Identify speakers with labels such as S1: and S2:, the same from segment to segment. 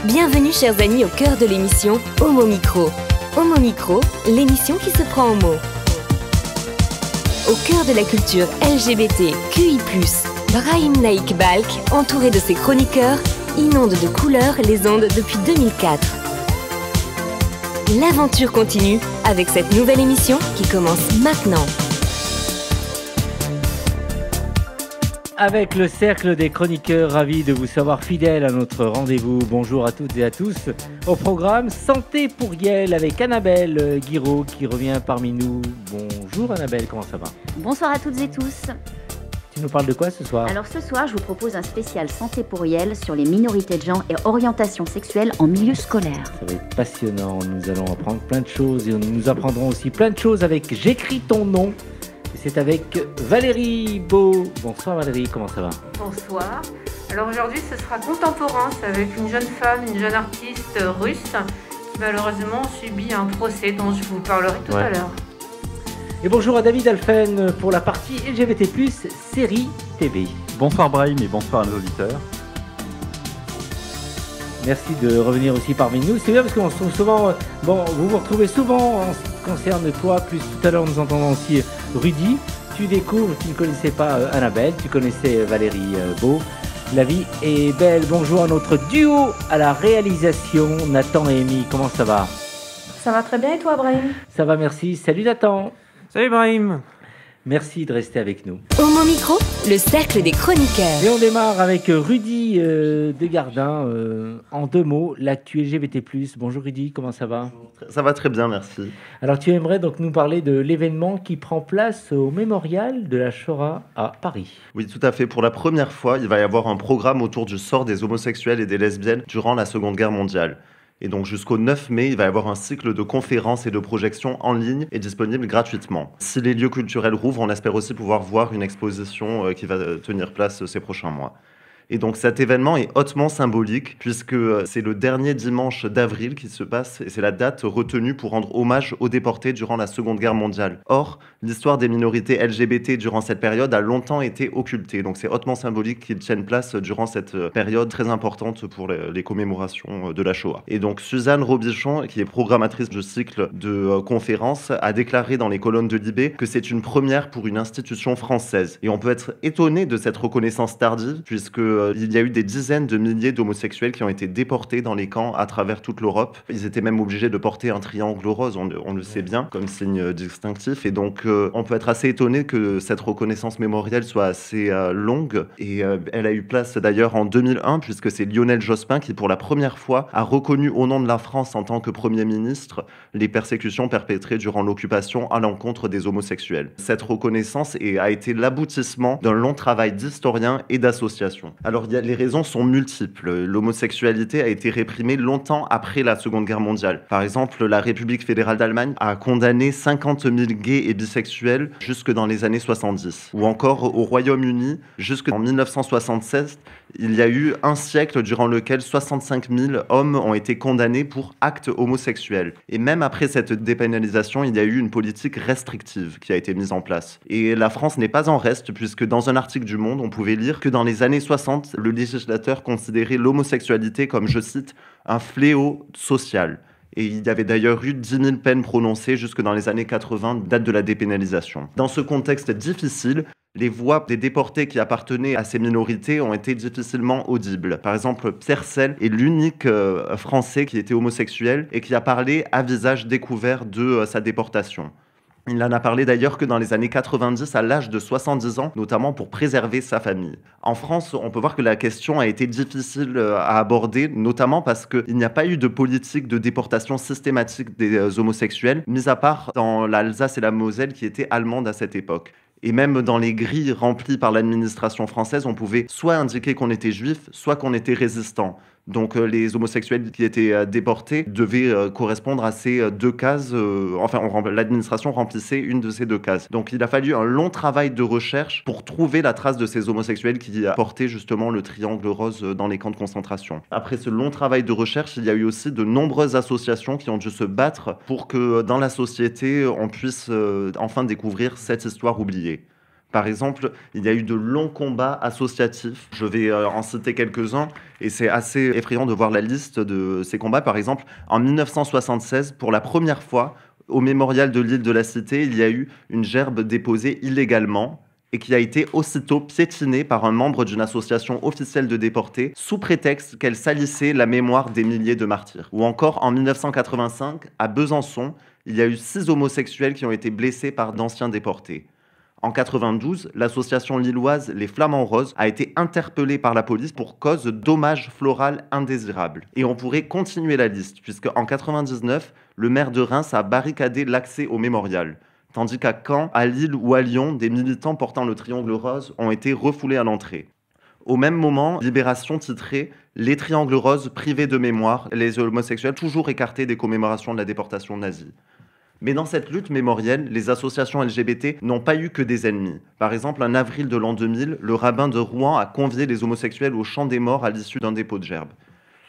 S1: Bienvenue chers amis au cœur de l'émission Homo Micro. Homo Micro, l'émission qui se prend en mots. Au cœur de la culture LGBT, QI+, Brahim Naik Balk, entouré de ses chroniqueurs, inonde de couleurs les ondes depuis 2004. L'aventure continue avec cette nouvelle émission qui commence maintenant.
S2: Avec le cercle des chroniqueurs, ravis de vous savoir fidèles à notre rendez-vous. Bonjour à toutes et à tous. Au programme, Santé pour Yel avec Annabelle Guiraud qui revient parmi nous. Bonjour Annabelle, comment ça va ?
S3: Bonsoir à toutes et tous.
S2: Tu nous parles de quoi ce soir ?
S3: Alors ce soir, je vous propose un spécial Santé pour Yel sur les minorités de genre et orientation sexuelle en milieu scolaire.
S2: Ça va être passionnant, nous allons apprendre plein de choses et nous apprendrons aussi plein de choses avec J'écris ton nom. C'est avec Valérie Beau. Bonsoir Valérie, comment ça va ?
S4: Bonsoir. Alors aujourd'hui ce sera contemporain, c'est avec une jeune femme, une jeune artiste russe qui malheureusement subit un procès dont je vous parlerai tout à l'heure.
S2: Et bonjour à David Alphen pour la partie LGBT+, série TV.
S5: Bonsoir Brahim et bonsoir à nos auditeurs.
S2: Merci de revenir aussi parmi nous. C'est bien parce qu'on se trouve souvent... vous vous retrouvez souvent en ce qui concerne toi, plus tout à l'heure nous entendons aussi Rudy. Tu découvres, tu ne connaissais pas Annabelle, tu connaissais Valérie Beau. La vie est belle. Bonjour à notre duo à la réalisation, Nathan et Amy. Comment ça va ?
S4: Ça va très bien et toi Brahim ?
S2: Ça va, merci. Salut Nathan.
S5: Salut Brahim.
S2: Merci de rester avec nous.
S1: Homo Micro, le cercle des chroniqueurs.
S2: Et on démarre avec Rudy Desgardins. En deux mots, l'actu LGBT+. Bonjour Rudy, comment ça va ?
S6: Ça va très bien, merci.
S2: Alors tu aimerais donc nous parler de l'événement qui prend place au mémorial de la Shoah à Paris.
S6: Oui, tout à fait. Pour la première fois, il va y avoir un programme autour du sort des homosexuels et des lesbiennes durant la Seconde Guerre mondiale. Et donc jusqu'au 9 mai, il va y avoir un cycle de conférences et de projections en ligne et disponible gratuitement. Si les lieux culturels rouvrent, on espère aussi pouvoir voir une exposition qui va tenir place ces prochains mois. Et donc cet événement est hautement symbolique puisque c'est le dernier dimanche d'avril qui se passe et c'est la date retenue pour rendre hommage aux déportés durant la Seconde Guerre mondiale. Or, l'histoire des minorités LGBT durant cette période a longtemps été occultée. Donc c'est hautement symbolique qu'ils tiennent place durant cette période très importante pour les commémorations de la Shoah. Et donc Suzanne Robichon, qui est programmatrice du cycle de conférences, a déclaré dans les colonnes de Libé que c'est une première pour une institution française. Et on peut être étonné de cette reconnaissance tardive puisque il y a eu des dizaines de milliers d'homosexuels qui ont été déportés dans les camps à travers toute l'Europe. Ils étaient même obligés de porter un triangle rose, on le sait bien, comme signe distinctif. Et donc, on peut être assez étonné que cette reconnaissance mémorielle soit assez longue. Et elle a eu place d'ailleurs en 2001, puisque c'est Lionel Jospin qui, pour la première fois, a reconnu au nom de la France en tant que Premier ministre les persécutions perpétrées durant l'occupation à l'encontre des homosexuels. Cette reconnaissance a été l'aboutissement d'un long travail d'historiens et d'associations. Alors, les raisons sont multiples. L'homosexualité a été réprimée longtemps après la Seconde Guerre mondiale. Par exemple, la République fédérale d'Allemagne a condamné 50 000 gays et bisexuels jusque dans les années 70. Ou encore, au Royaume-Uni, jusqu'en 1976, il y a eu un siècle durant lequel 65 000 hommes ont été condamnés pour actes homosexuels. Et même après cette dépénalisation, il y a eu une politique restrictive qui a été mise en place. Et la France n'est pas en reste, puisque dans un article du Monde, on pouvait lire que dans les années 60, le législateur considérait l'homosexualité comme, je cite, un fléau social. Et il y avait d'ailleurs eu 10 000 peines prononcées jusque dans les années 80, date de la dépénalisation. Dans ce contexte difficile, les voix des déportés qui appartenaient à ces minorités ont été difficilement audibles. Par exemple, Pierre Selle est l'unique Français qui était homosexuel et qui a parlé à visage découvert de sa déportation. Il n'en a parlé d'ailleurs que dans les années 90 à l'âge de 70 ans, notamment pour préserver sa famille. En France, on peut voir que la question a été difficile à aborder, notamment parce qu'il n'y a pas eu de politique de déportation systématique des homosexuels, mis à part dans l'Alsace et la Moselle qui étaient allemandes à cette époque. Et même dans les grilles remplies par l'administration française, on pouvait soit indiquer qu'on était juif, soit qu'on était résistant. Donc les homosexuels qui étaient déportés devaient correspondre à ces deux cases. L'administration remplissait une de ces deux cases. Donc il a fallu un long travail de recherche pour trouver la trace de ces homosexuels qui portaient justement le triangle rose dans les camps de concentration. Après ce long travail de recherche, il y a eu aussi de nombreuses associations qui ont dû se battre pour que dans la société, on puisse enfin découvrir cette histoire oubliée. Par exemple, il y a eu de longs combats associatifs. Je vais en citer quelques-uns et c'est assez effrayant de voir la liste de ces combats. Par exemple, en 1976, pour la première fois, au mémorial de l'île de la Cité, il y a eu une gerbe déposée illégalement et qui a été aussitôt piétinée par un membre d'une association officielle de déportés sous prétexte qu'elle salissait la mémoire des milliers de martyrs. Ou encore en 1985, à Besançon, il y a eu 6 homosexuels qui ont été blessés par d'anciens déportés. En 92, l'association lilloise Les Flamants Roses a été interpellée par la police pour cause de dommages floraux indésirables. Et on pourrait continuer la liste, puisque en 99, le maire de Reims a barricadé l'accès au mémorial. Tandis qu'à Caen, à Lille ou à Lyon, des militants portant le triangle rose ont été refoulés à l'entrée. Au même moment, Libération titrait « Les triangles roses privés de mémoire, les homosexuels toujours écartés des commémorations de la déportation nazie ». Mais dans cette lutte mémorielle, les associations LGBT n'ont pas eu que des ennemis. Par exemple, en avril de l'an 2000, le rabbin de Rouen a convié les homosexuels au champ des morts à l'issue d'un dépôt de gerbes.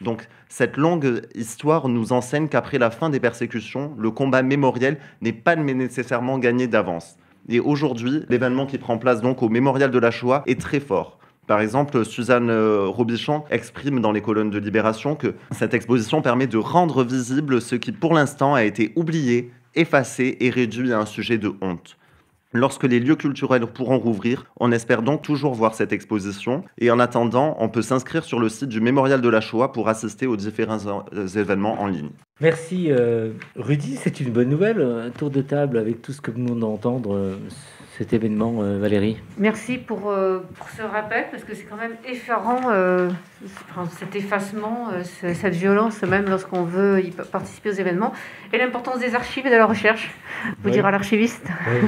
S6: Donc, cette longue histoire nous enseigne qu'après la fin des persécutions, le combat mémoriel n'est pas nécessairement gagné d'avance. Et aujourd'hui, l'événement qui prend place donc au mémorial de la Shoah est très fort. Par exemple, Suzanne Robichon exprime dans les colonnes de Libération que cette exposition permet de rendre visible ce qui, pour l'instant, a été oublié, effacé et réduit à un sujet de honte. Lorsque les lieux culturels pourront rouvrir, on espère donc toujours voir cette exposition. Et en attendant, on peut s'inscrire sur le site du Mémorial de la Shoah pour assister aux différents événements en ligne.
S2: Merci Rudy, c'est une bonne nouvelle, un tour de table avec tout ce que nous venons d'entendre, cet événement, Valérie.
S4: Merci pour ce rappel, parce que c'est quand même effarant, cet effacement, cette violence, même lorsqu'on veut y participer aux événements, et l'importance des archives et de la recherche, vous dira l'archiviste.
S2: Oui.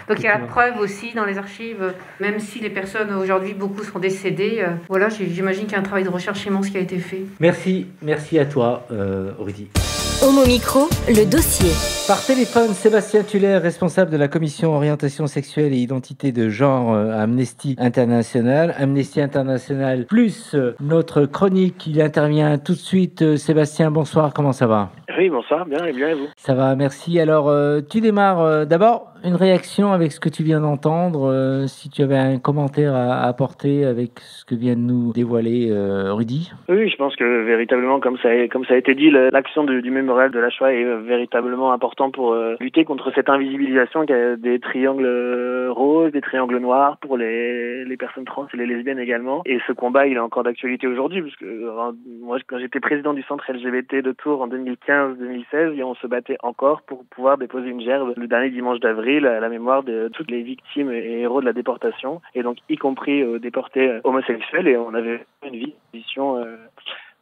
S4: Donc il y a la preuve aussi dans les archives, même si les personnes aujourd'hui, beaucoup sont décédées, voilà, j'imagine qu'il y a un travail de recherche immense qui a été fait.
S2: Merci à toi Rudy.
S1: Homo Micro, le dossier.
S2: Par téléphone, Sébastien Tuller, responsable de la commission orientation sexuelle et identité de genre à Amnesty International. Amnesty International plus notre chronique, il intervient tout de suite. Sébastien, bonsoir, comment ça va ?
S7: Oui, bonsoir, bien et vous ?
S2: Ça va, merci. Alors, tu démarres d'abord une réaction avec ce que tu viens d'entendre, si tu avais un commentaire à apporter avec ce que vient de nous dévoiler Rudy.
S7: Oui, je pense que véritablement, comme ça a été dit, l'action du mémorial de la Shoah est véritablement important pour lutter contre cette invisibilisation des triangles roses, des triangles noirs pour les personnes trans et les lesbiennes également. Et ce combat, il est encore d'actualité aujourd'hui, parce que moi, quand j'étais président du centre LGBT de Tours en 2015-2016, on se battait encore pour pouvoir déposer une gerbe le dernier dimanche d'avril à la mémoire de toutes les victimes et héros de la déportation, et donc y compris déportés homosexuels, et on avait une vision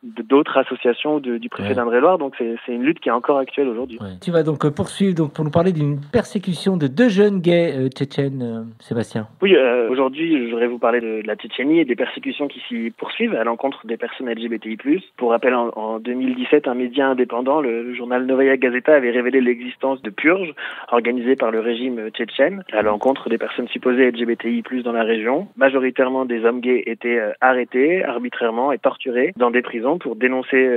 S7: d'autres associations du préfet d'Indre-et-Loire, donc c'est une lutte qui est encore actuelle aujourd'hui.
S2: Ouais. Tu vas donc poursuivre pour nous parler d'une persécution de 2 jeunes gays tchétchènes, Sébastien.
S7: Oui, aujourd'hui, je voudrais vous parler de la Tchétchénie et des persécutions qui s'y poursuivent à l'encontre des personnes LGBTI+. Pour rappel, en 2017, un média indépendant, le journal Novaya Gazeta, avait révélé l'existence de purges organisées par le régime tchétchène à l'encontre des personnes supposées LGBTI+, dans la région. Majoritairement, des hommes gays étaient arrêtés arbitrairement et torturés dans des prisons pour dénoncer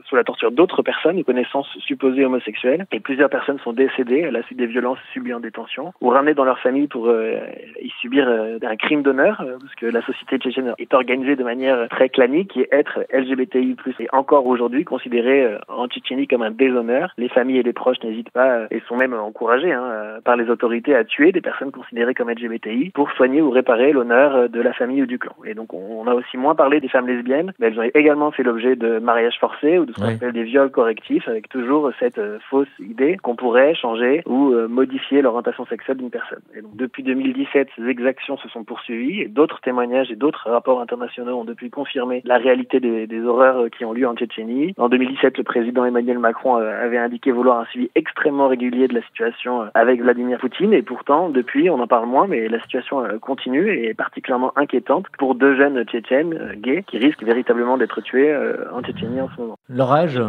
S7: sous la torture d'autres personnes de connaissances supposées homosexuelles, et plusieurs personnes sont décédées à la suite des violences subies en détention ou ramenées dans leur famille pour y subir un crime d'honneur, parce que la société tchétchène est organisée de manière très clanique, et être LGBTI+, est encore aujourd'hui considéré en Tchétchénie comme un déshonneur. Les familles et les proches n'hésitent pas et sont même encouragés par les autorités à tuer des personnes considérées comme LGBTI pour soigner ou réparer l'honneur de la famille ou du clan. Et donc on a aussi moins parlé des femmes lesbiennes, mais elles ont également fait l'objet de mariage forcé ou de ce qu'on appelle des viols correctifs, avec toujours cette fausse idée qu'on pourrait changer ou modifier l'orientation sexuelle d'une personne. Et donc depuis 2017, ces exactions se sont poursuivies, et d'autres témoignages et d'autres rapports internationaux ont depuis confirmé la réalité des horreurs qui ont lieu en Tchétchénie. En 2017, le président Emmanuel Macron avait indiqué vouloir un suivi extrêmement régulier de la situation avec Vladimir Poutine, et pourtant depuis on en parle moins, mais la situation continue et est particulièrement inquiétante pour 2 jeunes tchétchènes gays qui risquent véritablement d'être tués en Tchétchénie en ce moment.
S2: Leur âge ?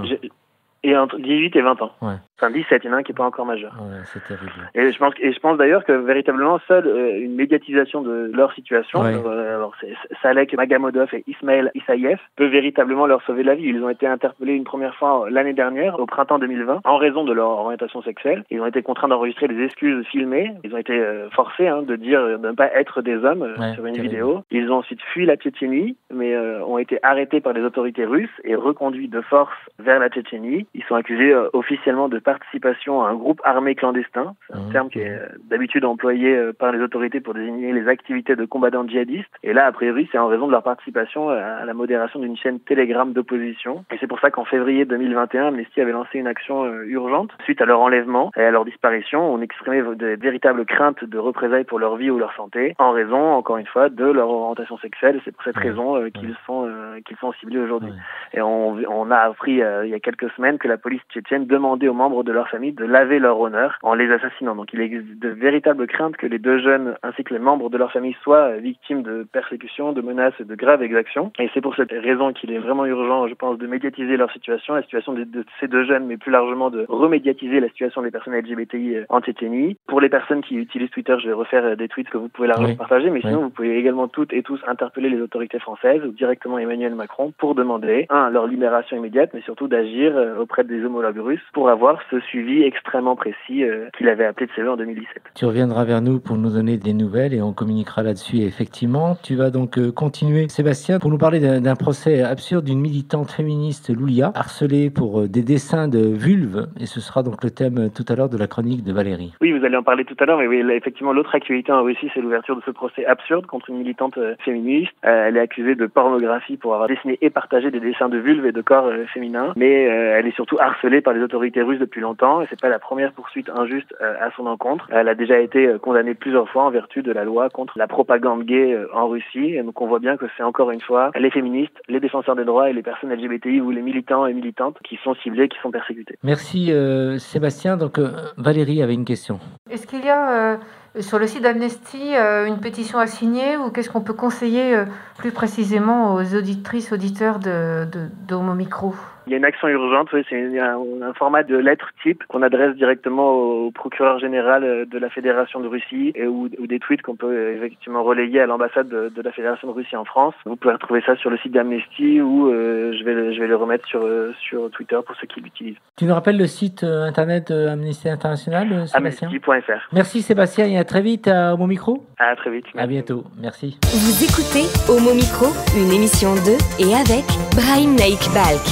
S7: Et entre 18 et 20 ans.
S2: Ouais.
S7: Enfin 17, il y en a un qui n'est pas encore majeur.
S2: Ouais, c'est terrible.
S7: Et je pense d'ailleurs que véritablement seule une médiatisation de leur situation, alors c'est Salek Magamodov et Ismaël Issaïev, peut véritablement leur sauver la vie. Ils ont été interpellés une première fois l'année dernière, au printemps 2020, en raison de leur orientation sexuelle. Ils ont été contraints d'enregistrer des excuses filmées. Ils ont été forcés de dire de ne pas être des hommes sur une vidéo. Ils ont ensuite fui la Tchétchénie, mais ont été arrêtés par les autorités russes et reconduits de force vers la Tchétchénie. Ils sont accusés officiellement de participation à un groupe armé clandestin. C'est un terme qui est d'habitude employé par les autorités pour désigner les activités de combattants djihadistes. Et là, a priori, c'est en raison de leur participation à la modération d'une chaîne Telegram d'opposition. Et c'est pour ça qu'en février 2021, Amnesty avait lancé une action urgente. Suite à leur enlèvement et à leur disparition, on exprimait de véritables craintes de représailles pour leur vie ou leur santé, en raison, encore une fois, de leur orientation sexuelle. Et c'est pour cette raison qu'ils sont ciblés aujourd'hui. Et on a appris il y a quelques semaines que la police tchétchène demandait aux membres de leur famille de laver leur honneur en les assassinant. Donc il existe de véritables craintes que les deux jeunes ainsi que les membres de leur famille soient victimes de persécutions, de menaces et de graves exactions. Et c'est pour cette raison qu'il est vraiment urgent, je pense, de médiatiser leur situation, la situation de ces deux jeunes, mais plus largement de remédiatiser la situation des personnes LGBTI en Tchétchénie. Pour les personnes qui utilisent Twitter, je vais refaire des tweets que vous pouvez largement partager, mais sinon vous pouvez également toutes et tous interpeller les autorités françaises ou directement Emmanuel Macron pour demander, leur libération immédiate, mais surtout d'agir auprès des homologues russes pour avoir ce suivi extrêmement précis qu'il avait appelé de ses voeux en 2017.
S2: Tu reviendras vers nous pour nous donner des nouvelles et on communiquera là-dessus. Effectivement, tu vas donc continuer, Sébastien, pour nous parler d'un procès absurde d'une militante féministe, Loulia, harcelée pour des dessins de vulve. Et ce sera donc le thème tout à l'heure de la chronique de Valérie.
S7: Oui, vous allez en parler tout à l'heure, mais oui, effectivement, l'autre actualité en Russie, c'est l'ouverture de ce procès absurde contre une militante féministe. Elle est accusée de pornographie pour avoir dessiné et partagé des dessins de vulve et de corps féminins, mais elle est surtout harcelée par les autorités russes depuis longtemps et c'est pas la première poursuite injuste à son encontre. Elle a déjà été condamnée plusieurs fois en vertu de la loi contre la propagande gay en Russie, et donc on voit bien que c'est encore une fois les féministes, les défenseurs des droits et les personnes LGBTI ou les militants et militantes qui sont ciblés, qui sont persécutés.
S2: Merci Sébastien. Donc Valérie avait une question.
S4: Est-ce qu'il y a sur le site d'Amnesty une pétition à signer ou qu'est-ce qu'on peut conseiller plus précisément aux auditrices, auditeurs d'Homo Micro ?
S7: Il y a une action urgente, c'est un format de lettre type qu'on adresse directement au procureur général de la Fédération de Russie ou des tweets qu'on peut effectivement relayer à l'ambassade de la Fédération de Russie en France. Vous pouvez retrouver ça sur le site d'Amnesty ou je vais le remettre sur Twitter pour ceux qui l'utilisent.
S2: Tu nous rappelles le site internet Amnesty International, Sébastien ?
S7: Amnesty.fr.
S2: Merci Sébastien et à très vite à Homo Micro.
S7: À très vite.
S2: À bientôt. Merci.
S1: Vous écoutez Homo Micro, une émission de et avec Brahim Naik Balk.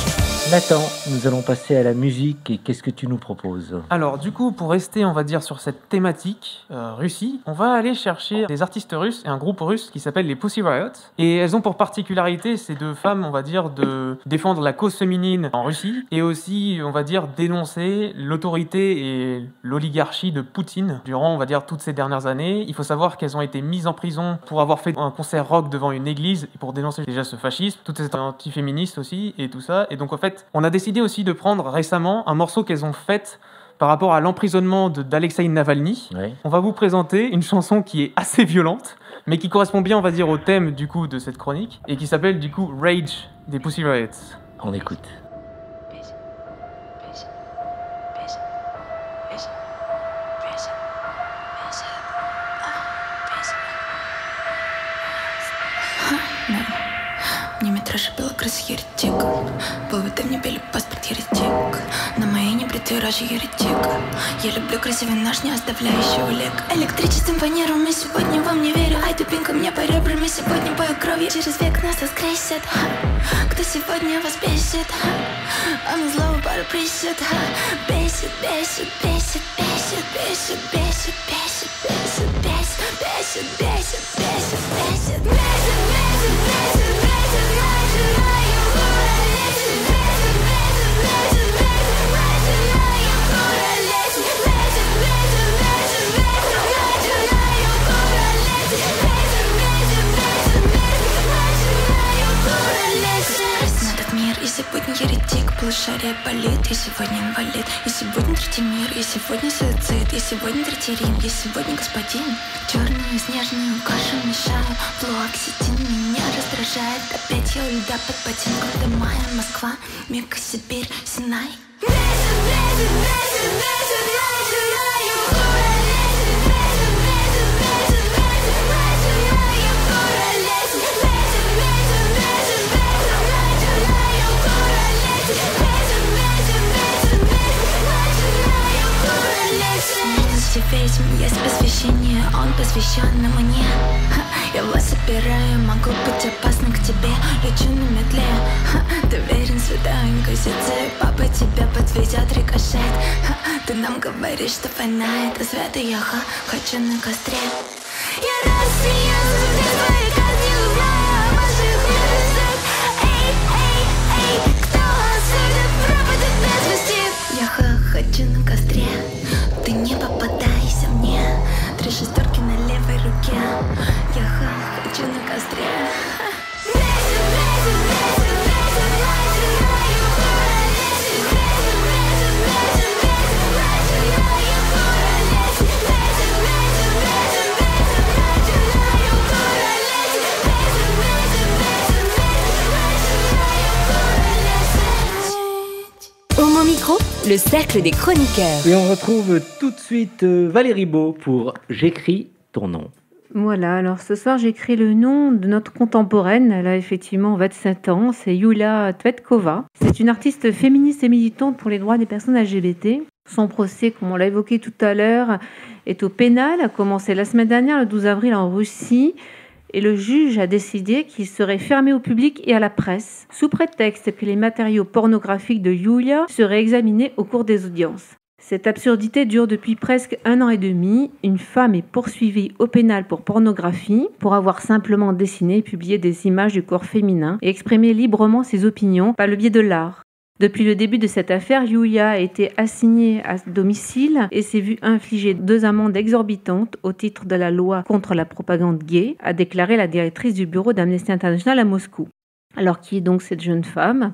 S2: Nathan, nous allons passer à la musique et qu'est-ce que tu nous proposes ?
S5: Alors du coup, pour rester, on va dire, sur cette thématique Russie, on va aller chercher des artistes russes et un groupe russe qui s'appelle les Pussy Riot. Et elles ont pour particularité, ces deux femmes, on va dire, de défendre la cause féminine en Russie et aussi, on va dire, dénoncer l'autorité et l'oligarchie de Poutine durant, on va dire, toutes ces dernières années. Il faut savoir qu'elles ont été mises en prison pour avoir fait un concert rock devant une église et pour dénoncer déjà ce fascisme, toutes ces anti-féministes aussi et tout ça. Et donc en fait, on a décidé aussi de prendre récemment un morceau qu'elles ont fait par rapport à l'emprisonnement d'Alexei Navalny.
S2: Oui.
S5: On va vous présenter une chanson qui est assez violente, mais qui correspond bien, on va dire, au thème du coup de cette chronique, et qui s'appelle du coup Rage des Pussy Riot.
S2: On écoute.
S8: Мне метраж было крыс еретик. Поводы мне били паспорт еретик. На моей небритой роже еретик. Я люблю красивый наш, не оставляющий улик. Электричеством фанером, и сегодня вам не верю. Ай, дубинка мне по ребрам, и сегодня пою кровью. Через век нас воскресит. Кто сегодня вас бесит? А на злого пару присед. Бесит, бесит, бесит, бесит, бесит, бесит, бесит, бесит, бесит, бесит, бесит, бесит, бесит, бесит, бесит, бесит. И сегодня еретик, полушария болит. И сегодня инвалид, и сегодня третий мир. И сегодня суицид, и сегодня третий Рим. И сегодня господин. Черную снежную кашу мешаю. Флуоксетин меня раздражает. Опять я у льда под ботинком до мая. Москва, Мека, Сибирь, Синай. Ведьм, есть посвящение, он посвящен на мне. Я вас собираю, могу быть опасна к тебе. Лечу на метле, ты верен святой инквизиции. Папа тебя подвезет рикошет. Ты нам говоришь, что война это свято. Я хочу на костре. Я рассмеялся, где твои казни узнаю о ваших ужасах. Эй, эй, эй, кто осудит пропадет без вести? Я хочу на костре. Ты не попадайся мне. 3 шестерки на левой руке. Я хочу на костре.
S1: Homo Micro, le cercle des chroniqueurs.
S2: Et on retrouve tout de suite Valérie Beau pour J'écris ton nom.
S4: Voilà, alors ce soir j'écris le nom de notre contemporaine, elle a effectivement 27 ans, c'est Yulia Tvetkova. C'est une artiste féministe et militante pour les droits des personnes LGBT. Son procès, comme on l'a évoqué tout à l'heure, est au pénal, a commencé la semaine dernière, le 12 avril en Russie. Et le juge a décidé qu'il serait fermé au public et à la presse, sous prétexte que les matériaux pornographiques de Yulia seraient examinés au cours des audiences. Cette absurdité dure depuis presque 1 an et demi. Une femme est poursuivie au pénal pour pornographie, pour avoir simplement dessiné et publié des images du corps féminin et exprimé librement ses opinions par le biais de l'art. Depuis le début de cette affaire, Yulia a été assignée à domicile et s'est vue infliger 2 amendes exorbitantes au titre de la loi contre la propagande gay, a déclaré la directrice du bureau d'Amnesty International à Moscou. Alors, qui est donc cette jeune femme ?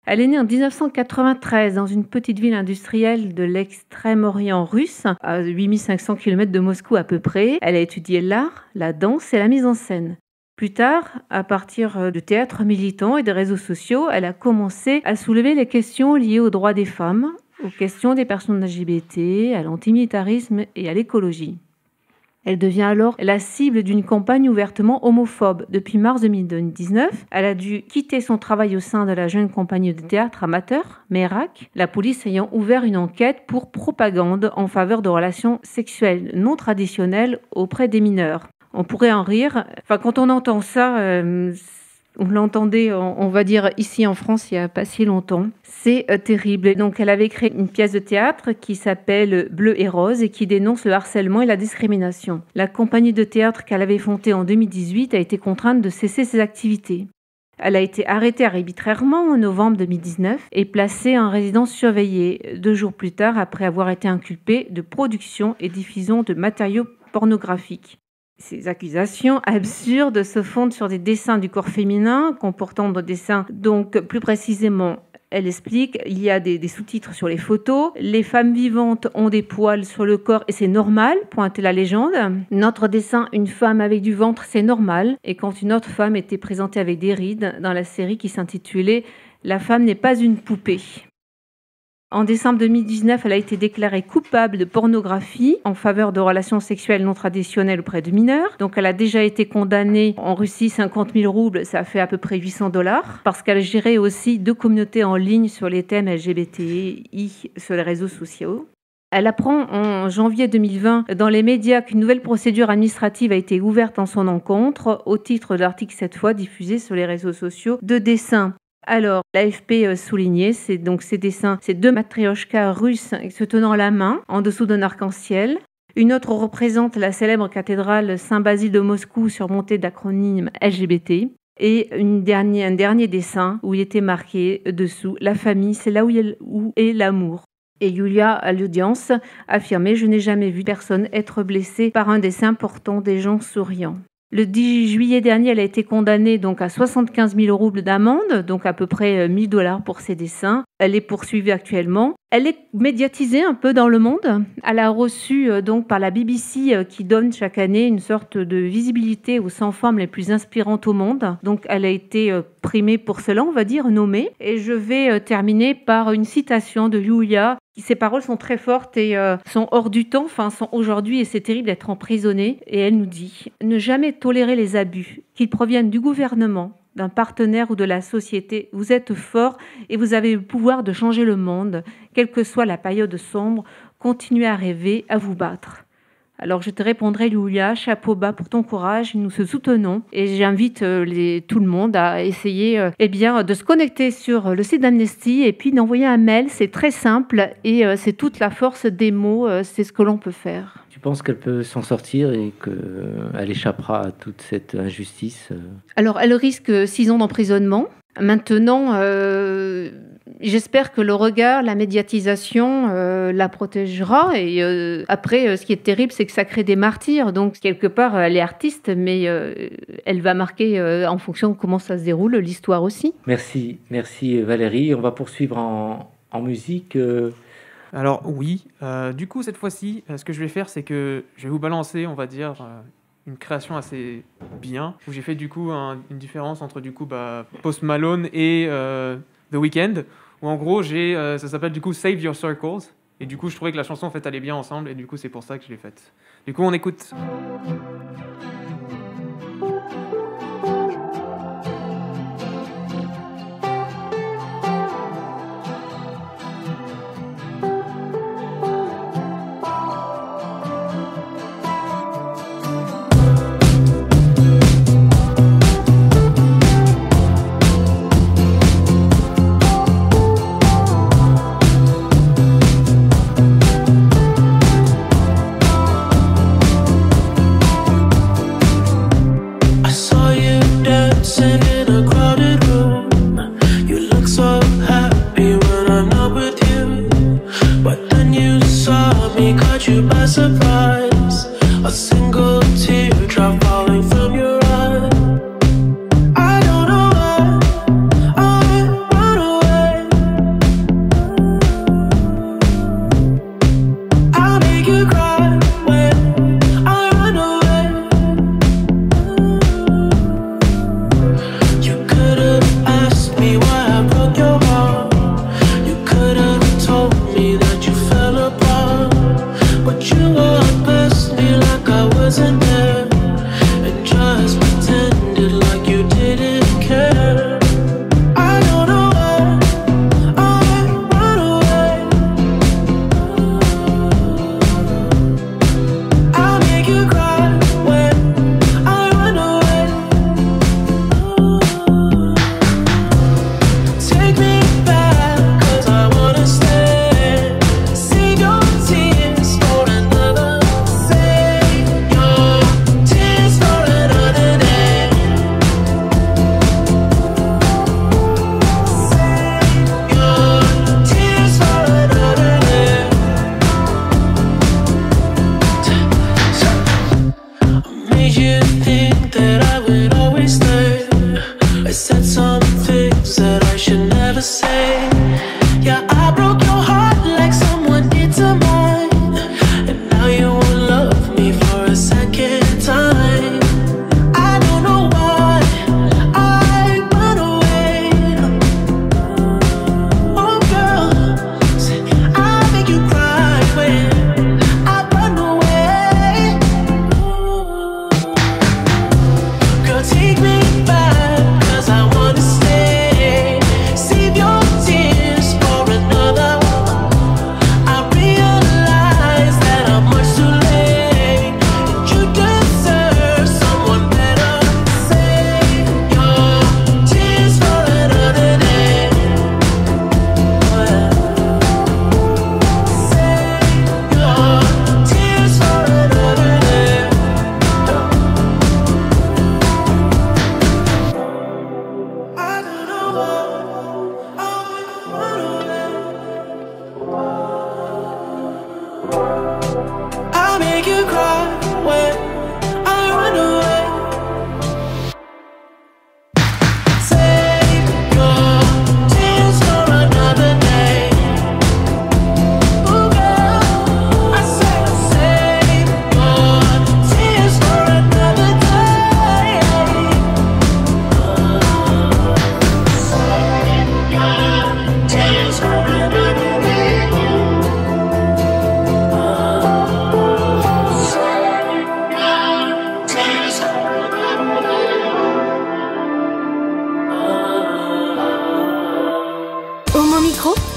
S4: Elle est née en 1993 dans une petite ville industrielle de l'extrême-orient russe, à 8500 km de Moscou à peu près. Elle a étudié l'art, la danse et la mise en scène. Plus tard, à partir de théâtre militant et des réseaux sociaux, elle a commencé à soulever les questions liées aux droits des femmes, aux questions des personnes LGBT, à l'antimilitarisme et à l'écologie. Elle devient alors la cible d'une campagne ouvertement homophobe. Depuis mars 2019, elle a dû quitter son travail au sein de la jeune compagnie de théâtre amateur, Merak, la police ayant ouvert une enquête pour propagande en faveur de relations sexuelles non traditionnelles auprès des mineurs. On pourrait en rire. Enfin, quand on entend ça, on l'entendait, on va dire, ici en France, il n'y a pas si longtemps. C'est terrible. Donc, elle avait créé une pièce de théâtre qui s'appelle Bleu et Rose et qui dénonce le harcèlement et la discrimination. La compagnie de théâtre qu'elle avait fondée en 2018 a été contrainte de cesser ses activités. Elle a été arrêtée arbitrairement en novembre 2019 et placée en résidence surveillée 2 jours plus tard après avoir été inculpée de production et diffusion de matériaux pornographiques. Ces accusations absurdes se fondent sur des dessins du corps féminin, comportant des dessins, donc plus précisément, elle explique, il y a des sous-titres sur les photos, les femmes vivantes ont des poils sur le corps et c'est normal, pointe la légende. Notre dessin, une femme avec du ventre, c'est normal, et quand une autre femme était présentée avec des rides dans la série qui s'intitulait « La femme n'est pas une poupée ». En décembre 2019, elle a été déclarée coupable de pornographie en faveur de relations sexuelles non traditionnelles auprès de mineurs. Donc, elle a déjà été condamnée en Russie, 50 000 roubles, ça fait à peu près $800, parce qu'elle gérait aussi 2 communautés en ligne sur les thèmes LGBTI sur les réseaux sociaux. Elle apprend en janvier 2020 dans les médias qu'une nouvelle procédure administrative a été ouverte en son encontre au titre de l'article 7 fois diffusé sur les réseaux sociaux de dessins. Alors, l'AFP soulignait, c'est donc ces dessins, ces 2 matrioshkas russes se tenant la main en dessous d'un arc-en-ciel. Une autre représente la célèbre cathédrale Saint-Basile de Moscou surmontée d'acronymes LGBT. Et un dernier dessin où il était marqué dessous « La famille, c'est là où est l'amour ». Et Yulia, à l'audience, affirmait « Je n'ai jamais vu personne être blessée par un dessin portant des gens souriants ». Le 10 juillet dernier, elle a été condamnée donc à 75 000 roubles d'amende, donc à peu près $1 000 pour ses dessins. Elle est poursuivie actuellement. Elle est médiatisée un peu dans le monde. Elle a reçu donc par la BBC qui donne chaque année une sorte de visibilité aux 100 femmes les plus inspirantes au monde. Donc elle a été primée pour cela, on va dire, nommée. Et je vais terminer par une citation de Yulia Ces paroles sont très fortes et sont hors du temps, sont aujourd'hui, et c'est terrible d'être emprisonné. Et elle nous dit « Ne jamais tolérer les abus, qu'ils proviennent du gouvernement, d'un partenaire ou de la société. Vous êtes fort et vous avez le pouvoir de changer le monde. Quelle que soit la période sombre, continuez à rêver, à vous battre. » Alors je te répondrai, Yulia, chapeau bas pour ton courage, nous se soutenons et j'invite tout le monde à essayer de se connecter sur le site d'Amnesty et puis d'envoyer un mail, c'est très simple et c'est toute la force des mots, c'est ce que l'on peut faire.
S2: Tu penses qu'elle peut s'en sortir et qu'elle échappera à toute cette injustice?
S4: Alors elle risque 6 ans d'emprisonnement. Maintenant, j'espère que le regard, la médiatisation la protégera. Et après, ce qui est terrible, c'est que ça crée des martyrs. Donc, quelque part, elle est artiste, mais elle va marquer en fonction de comment ça se déroule, l'histoire aussi.
S2: Merci Valérie. On va poursuivre en musique.
S5: Alors oui, du coup, cette fois-ci, ce que je vais faire, c'est que je vais vous balancer, on va dire... une création assez bien, où j'ai fait du coup une différence entre Post Malone et The Weeknd, où en gros ça s'appelle du coup Save Your Circles, et du coup je trouvais que la chanson en fait allait bien ensemble, et du coup c'est pour ça que je l'ai faite. Du coup on écoute.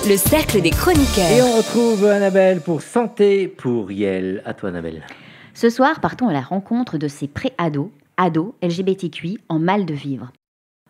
S1: le cercle des chroniqueurs.
S2: Et on retrouve Annabelle pour Santé Pluriel. À toi Annabelle.
S3: Ce soir, partons à la rencontre de ces pré-ados, ados LGBTQI en mal de vivre.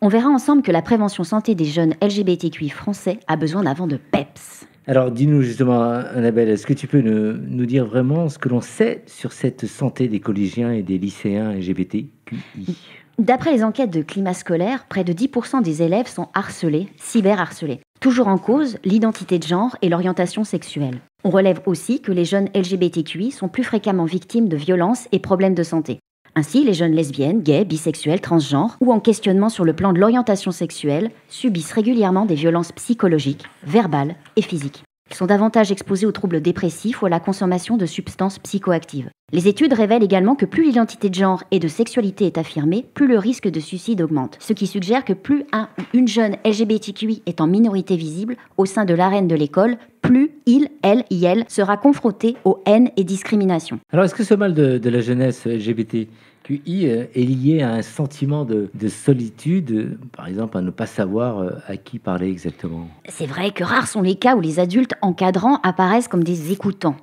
S3: On verra ensemble que la prévention santé des jeunes LGBTQI français a besoin d'un vent de peps.
S2: Alors dis-nous justement Annabelle, est-ce que tu peux nous dire vraiment ce que l'on sait sur cette santé des collégiens et des lycéens LGBTQI ?
S3: D'après les enquêtes de climat scolaire, près de 10% des élèves sont harcelés, cyberharcelés. Toujours en cause, l'identité de genre et l'orientation sexuelle. On relève aussi que les jeunes LGBTQI sont plus fréquemment victimes de violences et problèmes de santé. Ainsi, les jeunes lesbiennes, gays, bisexuels, transgenres ou en questionnement sur le plan de l'orientation sexuelle subissent régulièrement des violences psychologiques, verbales et physiques. Ils sont davantage exposés aux troubles dépressifs ou à la consommation de substances psychoactives. Les études révèlent également que plus l'identité de genre et de sexualité est affirmée, plus le risque de suicide augmente. Ce qui suggère que plus un ou une jeune LGBTQI est en minorité visible au sein de l'arène de l'école, plus il, elle, sera confronté aux haines et discriminations.
S2: Alors est-ce que ce mal de la jeunesse LGBTQI est lié à un sentiment de solitude, par exemple à ne pas savoir à qui parler exactement ?
S3: C'est vrai que rares sont les cas où les adultes encadrants apparaissent comme des écoutants.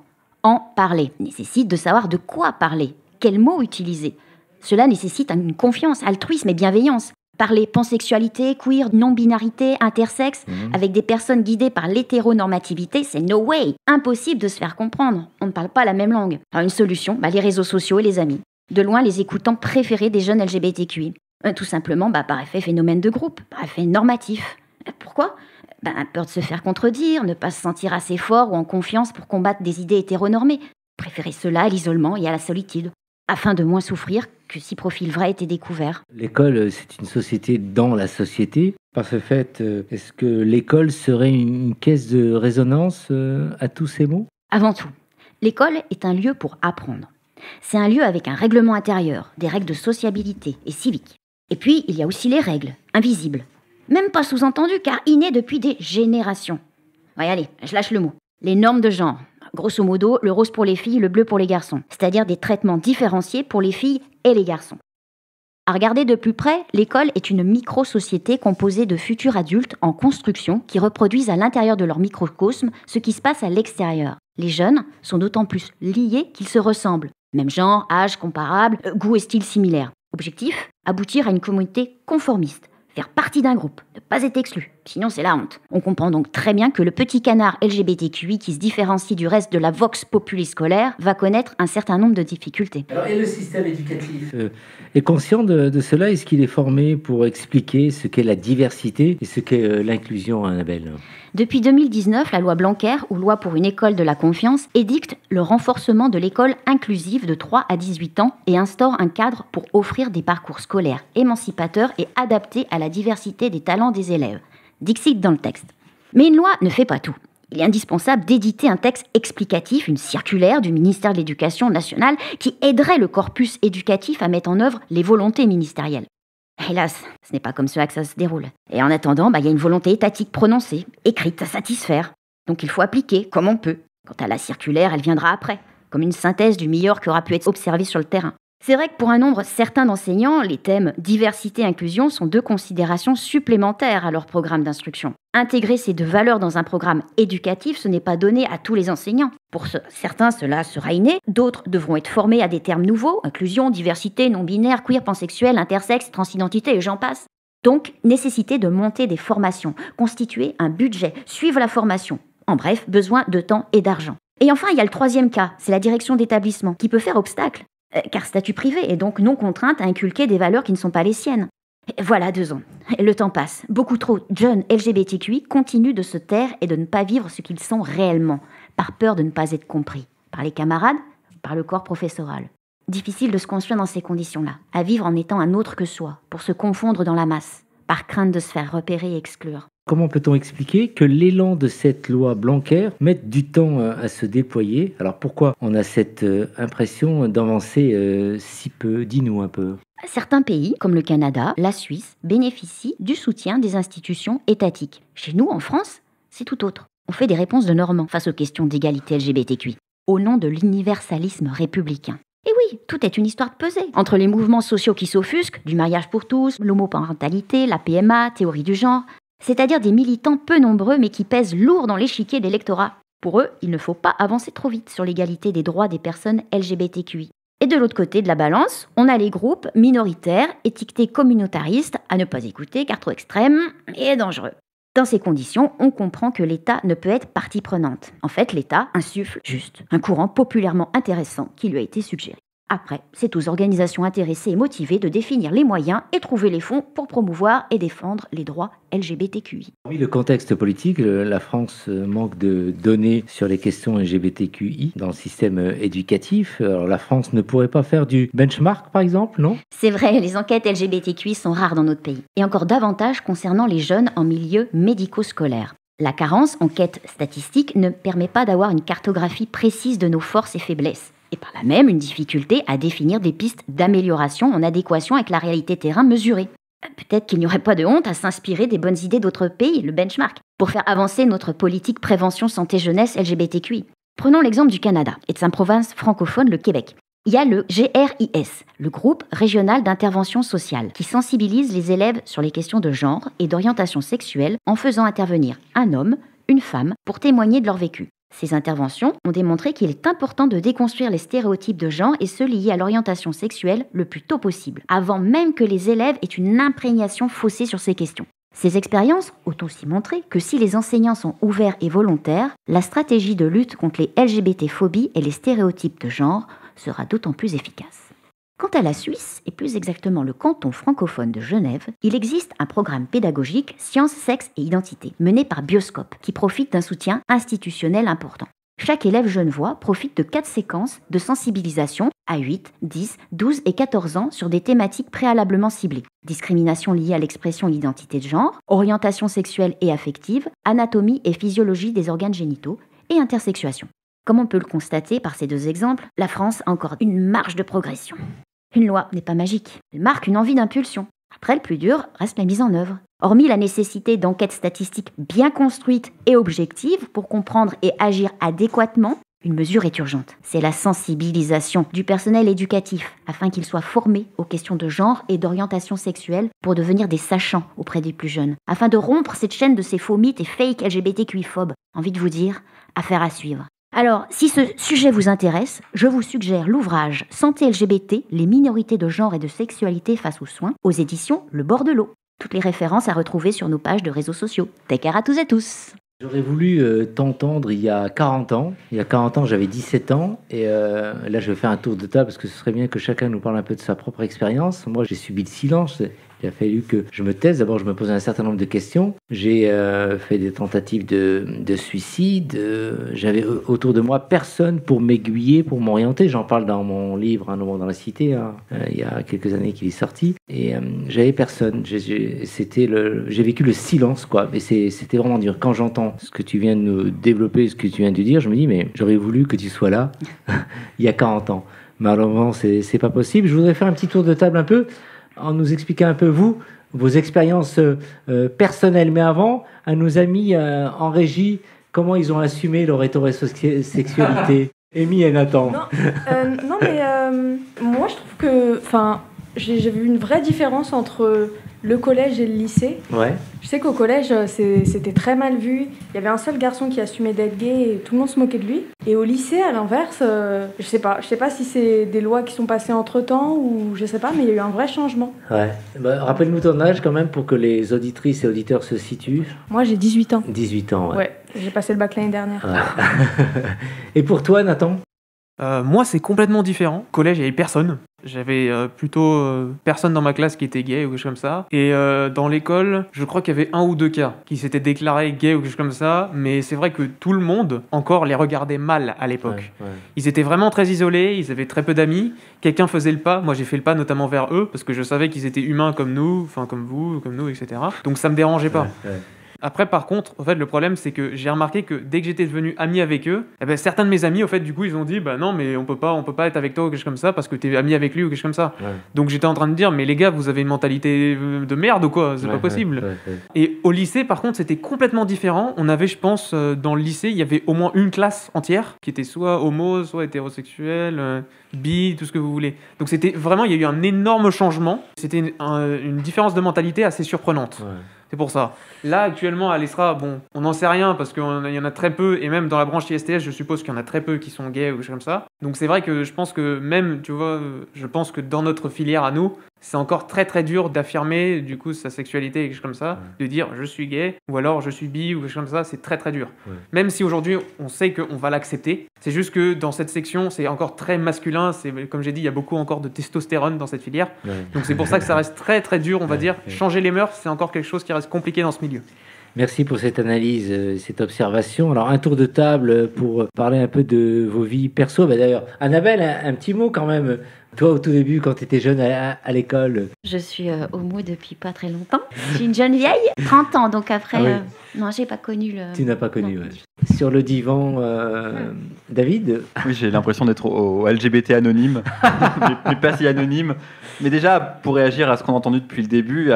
S3: En parler nécessite de savoir de quoi parler, quels mots utiliser. Cela nécessite une confiance, altruisme et bienveillance. Parler pansexualité, queer, non-binarité, intersexe, avec des personnes guidées par l'hétéronormativité, c'est no way. Impossible de se faire comprendre. On ne parle pas la même langue. Alors une solution, les réseaux sociaux et les amis. De loin, les écoutants préférés des jeunes LGBTQI. Tout simplement, par effet phénomène de groupe, par effet normatif. Pourquoi ? Peur de se faire contredire, ne pas se sentir assez fort ou en confiance pour combattre des idées hétéronormées. Préférer cela à l'isolement et à la solitude, afin de moins souffrir que si profil vrai était découvert.
S2: L'école, c'est une société dans la société. Par ce fait, est-ce que l'école serait une caisse de résonance à tous ces mots ?
S3: Avant tout, l'école est un lieu pour apprendre. C'est un lieu avec un règlement intérieur, des règles de sociabilité et civique. Et puis, il y a aussi les règles, invisibles. Même pas sous-entendues, car innées depuis des générations. Ouais, allez, je lâche le mot. Les normes de genre. Grosso modo, le rose pour les filles, le bleu pour les garçons. C'est-à-dire des traitements différenciés pour les filles et les garçons. À regarder de plus près, l'école est une micro-société composée de futurs adultes en construction qui reproduisent à l'intérieur de leur microcosme ce qui se passe à l'extérieur. Les jeunes sont d'autant plus liés qu'ils se ressemblent. Même genre, âge comparable, goût et style similaires. Objectif, aboutir à une communauté conformiste. Faire partie d'un groupe, ne pas être exclu, sinon c'est la honte. On comprend donc très bien que le petit canard LGBTQI qui se différencie du reste de la vox populi scolaire va connaître un certain nombre de difficultés.
S2: Alors, et le système éducatif est conscient de cela ? Est-ce qu'il est formé pour expliquer ce qu'est la diversité et ce qu'est l'inclusion, Annabelle ?
S3: Depuis 2019, la loi Blanquer, ou loi pour une école de la confiance, édicte le renforcement de l'école inclusive de 3 à 18 ans et instaure un cadre pour offrir des parcours scolaires émancipateurs et adaptés à la diversité des talents des élèves. Dixit dans le texte. Mais une loi ne fait pas tout. Il est indispensable d'éditer un texte explicatif, une circulaire du ministère de l'Éducation nationale qui aiderait le corpus éducatif à mettre en œuvre les volontés ministérielles. Hélas, ce n'est pas comme cela que ça se déroule. Et en attendant, il y a une volonté étatique prononcée, écrite à satisfaire. Donc il faut appliquer comme on peut. Quant à la circulaire, elle viendra après, comme une synthèse du meilleur qui aura pu être observé sur le terrain. C'est vrai que pour un nombre certain d'enseignants, les thèmes diversité et inclusion sont 2 considérations supplémentaires à leur programme d'instruction. Intégrer ces 2 valeurs dans un programme éducatif, ce n'est pas donné à tous les enseignants. Pour certains, cela sera inné, d'autres devront être formés à des termes nouveaux, inclusion, diversité, non-binaire, queer, pansexuel, intersexe, transidentité et j'en passe. Donc, nécessité de monter des formations, constituer un budget, suivre la formation. En bref, besoin de temps et d'argent. Et enfin, il y a le 3e cas, c'est la direction d'établissement, qui peut faire obstacle. Car statut privé et donc non contrainte à inculquer des valeurs qui ne sont pas les siennes. Et voilà 2 ans. Le temps passe. Beaucoup trop de jeunes LGBTQI continuent de se taire et de ne pas vivre ce qu'ils sont réellement, par peur de ne pas être compris. Par les camarades, par le corps professoral. Difficile de se construire dans ces conditions-là, à vivre en étant un autre que soi, pour se confondre dans la masse, par crainte de se faire repérer et exclure.
S2: Comment peut-on expliquer que l'élan de cette loi Blanquer mette du temps à se déployer ? Alors pourquoi on a cette impression d'avancer si peu ? Dis-nous un peu.
S3: Certains pays, comme le Canada, la Suisse, bénéficient du soutien des institutions étatiques. Chez nous, en France, c'est tout autre. On fait des réponses de Normands face aux questions d'égalité LGBTQI, au nom de l'universalisme républicain. Et oui, tout est une histoire de pesée. Entre les mouvements sociaux qui s'offusquent, du mariage pour tous, l'homoparentalité, la PMA, théorie du genre, c'est-à-dire des militants peu nombreux mais qui pèsent lourd dans l'échiquier de l'électorat. Pour eux, il ne faut pas avancer trop vite sur l'égalité des droits des personnes LGBTQI. Et de l'autre côté de la balance, on a les groupes minoritaires, étiquetés communautaristes, à ne pas écouter car trop extrêmes et dangereux. Dans ces conditions, on comprend que l'État ne peut être partie prenante. En fait, l'État insuffle juste un courant populairement intéressant qui lui a été suggéré. Après, c'est aux organisations intéressées et motivées de définir les moyens et trouver les fonds pour promouvoir et défendre les droits LGBTQI.
S2: Oui, le contexte politique, la France manque de données sur les questions LGBTQI dans le système éducatif. Alors la France ne pourrait pas faire du benchmark, par exemple, non?
S3: C'est vrai, les enquêtes LGBTQI sont rares dans notre pays, et encore davantage concernant les jeunes en milieu médico-scolaire. La carence en quête statistique ne permet pas d'avoir une cartographie précise de nos forces et faiblesses, et par là même une difficulté à définir des pistes d'amélioration en adéquation avec la réalité terrain mesurée. Peut-être qu'il n'y aurait pas de honte à s'inspirer des bonnes idées d'autres pays, le benchmark, pour faire avancer notre politique prévention santé-jeunesse LGBTQI. Prenons l'exemple du Canada et de sa province francophone, le Québec. Il y a le GRIS, le groupe régional d'intervention sociale, qui sensibilise les élèves sur les questions de genre et d'orientation sexuelle en faisant intervenir un homme, une femme, pour témoigner de leur vécu. Ces interventions ont démontré qu'il est important de déconstruire les stéréotypes de genre et ceux liés à l'orientation sexuelle le plus tôt possible, avant même que les élèves aient une imprégnation faussée sur ces questions. Ces expériences ont aussi montré que si les enseignants sont ouverts et volontaires, la stratégie de lutte contre les LGBT-phobies et les stéréotypes de genre sera d'autant plus efficace. Quant à la Suisse, et plus exactement le canton francophone de Genève, il existe un programme pédagogique Sciences, Sexe et Identité, mené par Bioscope, qui profite d'un soutien institutionnel important. Chaque élève genevois profite de 4 séquences de sensibilisation à 8, 10, 12 et 14 ans sur des thématiques préalablement ciblées. Discrimination liée à l'expression et l'identité de genre, orientation sexuelle et affective, anatomie et physiologie des organes génitaux et intersexuation. Comme on peut le constater par ces 2 exemples, la France a encore une marge de progression. Une loi n'est pas magique, elle marque une envie d'impulsion. Après, le plus dur reste la mise en œuvre. Hormis la nécessité d'enquêtes statistiques bien construites et objectives pour comprendre et agir adéquatement, une mesure est urgente. C'est la sensibilisation du personnel éducatif afin qu'il soit formé aux questions de genre et d'orientation sexuelle pour devenir des sachants auprès des plus jeunes, afin de rompre cette chaîne de ces faux mythes et fake LGBTQI-phobes. Envie de vous dire, affaire à suivre. Alors, si ce sujet vous intéresse, je vous suggère l'ouvrage Santé LGBT, les minorités de genre et de sexualité face aux soins, aux éditions Le Bord de l'eau. Toutes les références à retrouver sur nos pages de réseaux sociaux. Take care à tous et tous.
S2: J'aurais voulu t'entendre il y a 40 ans. Il y a 40 ans, j'avais 17 ans. Et là, je vais faire un tour de table parce que ce serait bien que chacun nous parle un peu de sa propre expérience. Moi, j'ai subi le silence. Il a fallu que je me taise. D'abord, je me posais un certain nombre de questions. J'ai fait des tentatives de suicide. J'avais autour de moi personne pour m'aiguiller, pour m'orienter. J'en parle dans mon livre Un homme dans la cité, il y a quelques années qu'il est sorti. Et j'avais personne. J'ai vécu le silence, quoi. Et c'était vraiment dur. Quand j'entends ce que tu viens de nous développer, ce que tu viens de dire, je me dis, mais j'aurais voulu que tu sois là il y a 40 ans. Malheureusement, c'est pas possible. Je voudrais faire un petit tour de table un peu, en nous expliquant un peu vos expériences personnelles. Mais avant, à nos amis en régie, comment ils ont assumé leur hétérosexualité. Amy et Nathan.
S9: Non, mais moi je trouve que, j'ai vu une vraie différence entre le collège et le lycée.
S2: Ouais.
S9: Je sais qu'au collège, c'était très mal vu. Il y avait un seul garçon qui assumait d'être gay et tout le monde se moquait de lui. Et au lycée, à l'inverse, je sais pas si c'est des lois qui sont passées entre-temps ou je sais pas, mais il y a eu un vrai changement.
S2: Ouais. Rappelle-nous ton âge quand même pour que les auditrices et auditeurs se situent.
S9: Moi, j'ai 18 ans.
S2: 18 ans, ouais.
S9: Ouais, j'ai passé le bac l'année dernière.
S2: Ouais. Et pour toi, Nathan ?
S5: Moi, c'est complètement différent. Au collège, il n'y avait personne. J'avais plutôt personne dans ma classe qui était gay ou quelque chose comme ça. Et dans l'école, je crois qu'il y avait 1 ou 2 cas qui s'étaient déclarés gays ou quelque chose comme ça. Mais c'est vrai que tout le monde, encore, les regardait mal à l'époque. Ouais. Ils étaient vraiment très isolés, ils avaient très peu d'amis. Quelqu'un faisait le pas. Moi, j'ai fait le pas notamment vers eux parce que je savais qu'ils étaient humains comme nous, enfin comme vous, comme nous, etc. Donc ça me dérangeait pas. Ouais. Après, par contre, en fait, le problème, c'est que j'ai remarqué que dès que j'étais devenu ami avec eux, certains de mes amis, au fait, du coup, ils ont dit, non, mais on peut pas être avec toi ou quelque chose comme ça parce que t'es ami avec lui ou quelque chose comme ça. Ouais. Donc j'étais en train de dire, mais les gars, vous avez une mentalité de merde ou quoi ? C'est pas possible. Ouais. Et au lycée, par contre, c'était complètement différent. On avait, je pense, dans le lycée, il y avait au moins une classe entière qui était soit homo, soit hétérosexuel, bi, tout ce que vous voulez. Donc c'était vraiment, il y a eu un énorme changement. C'était une différence de mentalité assez surprenante. Ouais. C'est pour ça. Là, actuellement, à l'ESRA, bon, on n'en sait rien parce qu'il y en a très peu, et même dans la branche ISTS, je suppose qu'il y en a très peu qui sont gays ou des choses comme ça. Donc c'est vrai que je pense que même, tu vois, je pense que dans notre filière à nous, c'est encore très très dur d'affirmer du coup sa sexualité et quelque chose comme ça, de dire je suis gay ou alors je suis bi ou quelque chose comme ça, c'est très très dur. Même si aujourd'hui on sait qu'on va l'accepter, c'est juste que dans cette section c'est encore très masculin, c'est comme j'ai dit, il y a beaucoup encore de testostérone dans cette filière, donc c'est pour ça que ça reste très très dur, on va dire. Changer les mœurs, c'est encore quelque chose qui reste compliqué dans ce milieu.
S2: Merci pour cette analyse, cette observation. Alors, un tour de table pour parler un peu de vos vies perso. D'ailleurs, Annabelle, un petit mot quand même. Toi, au tout début, quand tu étais jeune à l'école.
S3: Je suis homo depuis pas très longtemps. Je suis une jeune vieille, 30 ans, donc après...
S2: Ah oui.
S3: Non, j'ai pas connu le...
S2: Tu n'as pas connu, Sur le divan, David.
S10: Oui, j'ai l'impression d'être au LGBT anonyme, mais pas si anonyme. Mais déjà, pour réagir à ce qu'on a entendu depuis le début,